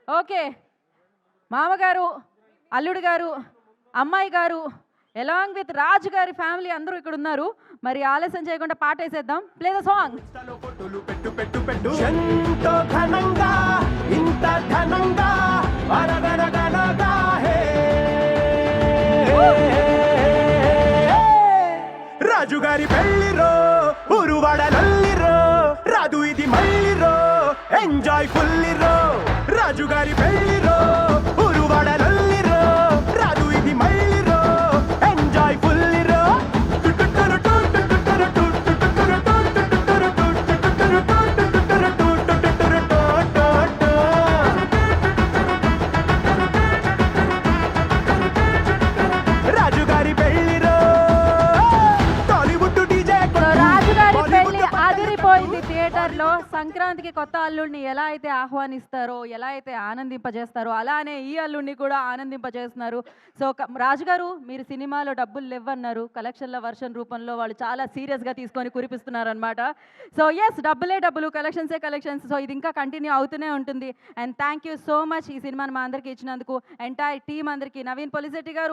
Okay, మామగారు, అల్లుడు గారు, అమ్మాయి గారు ఎలాంగ్ విత్ రాజు గారి ఫ్యామిలీ అందరూ ఇక్కడ ఉన్నారు. మరి ఆలస్యం చేయకుండా పాట వేసేద్దాం. Play the song. ఎంతో ఘనంగా ఇంత ఘనంగా అరగనగనగా హే రాజుగారి పెళ్లిరో ఉరువడలల్లిరో రాదు ఇది మళ్ళీరో ఎంజాయ్ ఫుల్లిరో రాజుగారి పెళ్లిరో ఉరువడలల్లిరో రాదు ఇది మళ్ళీరో ఎంజాయ్ ఫుల్లిరో రాజుగారి పెళ్లిరో టాలీవుడ్ డీజే సో రాజుగారి పెళ్లి అదిరిపోయింది థియేటర్లో. సంక్రాంతికి కొత్త అల్లుడిని ఎలా అయితే ఆహ్వానిస్తారో, ఎలా అయితే ఆనందింపజేస్తారో, అలానే ఈ అల్లుడిని కూడా ఆనందింపజేస్తున్నారు. సో రాజుగారు, మీరు సినిమాలో డబ్బులు లేవన్నారు, కలెక్షన్ల వర్షన్ రూపంలో వాళ్ళు చాలా సీరియస్గా తీసుకొని కురిపిస్తున్నారు అనమాట. సో ఎస్, డబ్బులే డబ్బులు, కలెక్షన్సే కలెక్షన్స్. సో ఇది ఇంకా కంటిన్యూ అవుతూనే ఉంటుంది. And thank you so much ఈ సినిమాని మా అందరికీ ఇచ్చినందుకు. ఎంటైర్ టీం అందరికీ, నవీన్ పొలిశెట్టి గారు,